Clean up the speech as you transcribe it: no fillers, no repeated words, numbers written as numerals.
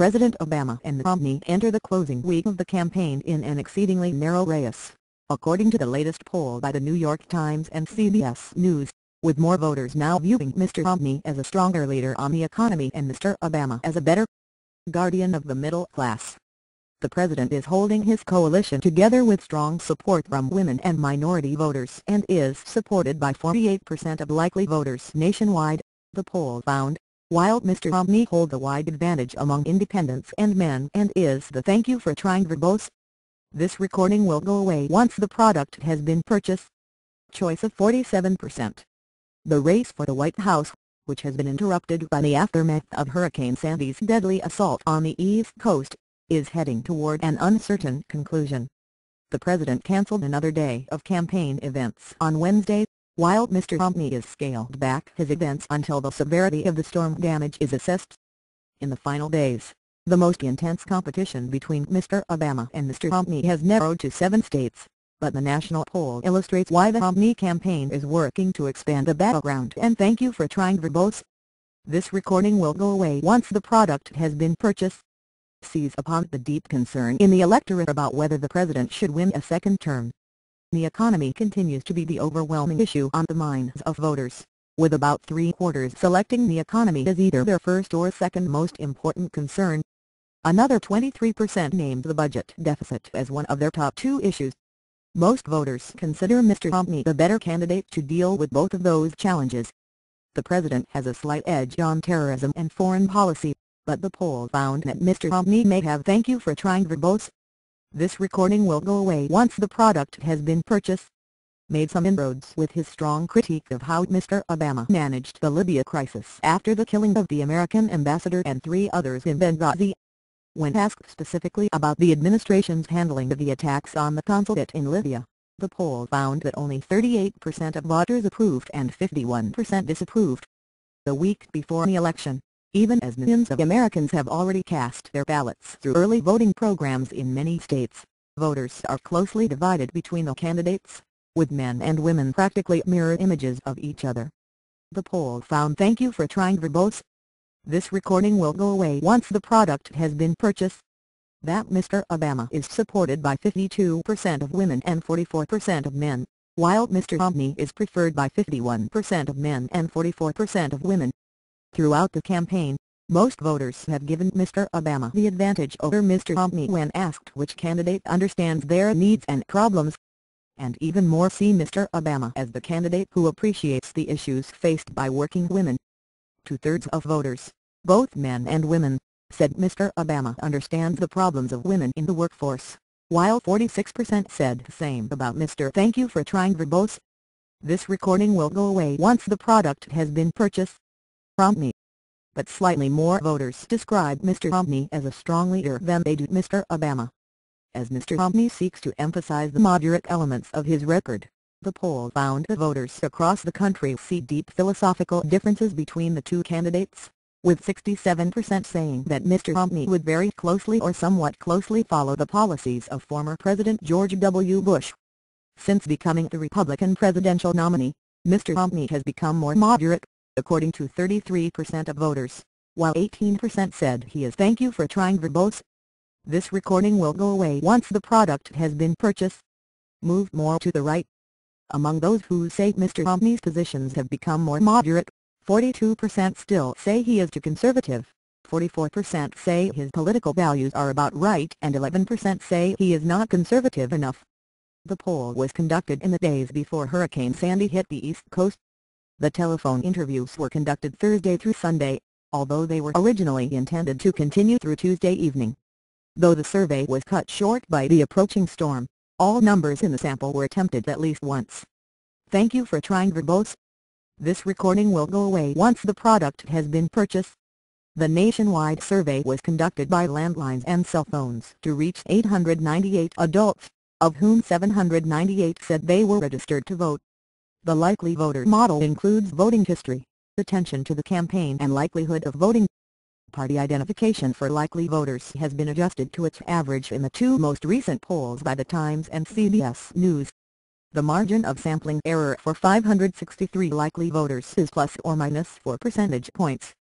President Obama and Romney enter the closing week of the campaign in an exceedingly narrow race, according to the latest poll by the New York Times and CBS News, with more voters now viewing Mr. Romney as a stronger leader on the economy and Mr. Obama as a better guardian of the middle class. The president is holding his coalition together with strong support from women and minority voters and is supported by 48% of likely voters nationwide, the poll found, while Mr. Romney holds a wide advantage among independents and men and is the "thank you for trying" verbose. This recording will go away once the product has been purchased. Choice of 47%. The race for the White House, which has been interrupted by the aftermath of Hurricane Sandy's deadly assault on the East Coast, is heading toward an uncertain conclusion. The president canceled another day of campaign events on Wednesday, while Mr. Romney has scaled back his events until the severity of the storm damage is assessed. In the final days, the most intense competition between Mr. Obama and Mr. Romney has narrowed to 7 states, but the national poll illustrates why the Romney campaign is working to expand the battleground and "thank you for trying" verbose. This recording will go away once the product has been purchased. Seize upon the deep concern in the electorate about whether the president should win a second term. The economy continues to be the overwhelming issue on the minds of voters, with about 3/4 selecting the economy as either their first or second most important concern. Another 23% named the budget deficit as one of their top 2 issues. Most voters consider Mr. Romney the better candidate to deal with both of those challenges. The president has a slight edge on terrorism and foreign policy, but the poll found that Mr. Romney may have "thank you for trying" verbose. This recording will go away once the product has been purchased. Made some inroads with his strong critique of how Mr. Obama managed the Libya crisis after the killing of the American ambassador and 3 others in Benghazi. When asked specifically about the administration's handling of the attacks on the consulate in Libya, the poll found that only 38% of voters approved and 51% disapproved. The week before the election, even as millions of Americans have already cast their ballots through early voting programs in many states, voters are closely divided between the candidates, with men and women practically mirror images of each other. The poll found "thank you for trying" verbose. This recording will go away once the product has been purchased. That Mr. Obama is supported by 52% of women and 44% of men, while Mr. Romney is preferred by 51% of men and 44% of women. Throughout the campaign, most voters have given Mr. Obama the advantage over Mr. Romney when asked which candidate understands their needs and problems, and even more see Mr. Obama as the candidate who appreciates the issues faced by working women. 2/3 of voters, both men and women, said Mr. Obama understands the problems of women in the workforce, while 46% said the same about Mr. "thank you for trying" verbose. This recording will go away once the product has been purchased. Romney. But slightly more voters describe Mr. Romney as a strong leader than they do Mr. Obama. As Mr. Romney seeks to emphasize the moderate elements of his record, the poll found that voters across the country see deep philosophical differences between the 2 candidates, with 67% saying that Mr. Romney would very closely or somewhat closely follow the policies of former President George W. Bush. Since becoming the Republican presidential nominee, Mr. Romney has become more moderate, according to 33% of voters, while 18% said he is "thank you for trying" verbose. This recording will go away once the product has been purchased. Move more to the right. Among those who say Mr. Romney's positions have become more moderate, 42% still say he is too conservative, 44% say his political values are about right, and 11% say he is not conservative enough. The poll was conducted in the days before Hurricane Sandy hit the East Coast. The telephone interviews were conducted Thursday through Sunday, although they were originally intended to continue through Tuesday evening. Though the survey was cut short by the approaching storm, all numbers in the sample were attempted at least once. "Thank you for trying" verbose. This recording will go away once the product has been purchased. The nationwide survey was conducted by landlines and cell phones to reach 898 adults, of whom 798 said they were registered to vote. The likely voter model includes voting history, attention to the campaign and likelihood of voting. Party identification for likely voters has been adjusted to its average in the 2 most recent polls by The Times and CBS News. The margin of sampling error for 563 likely voters is plus or minus 4 percentage points.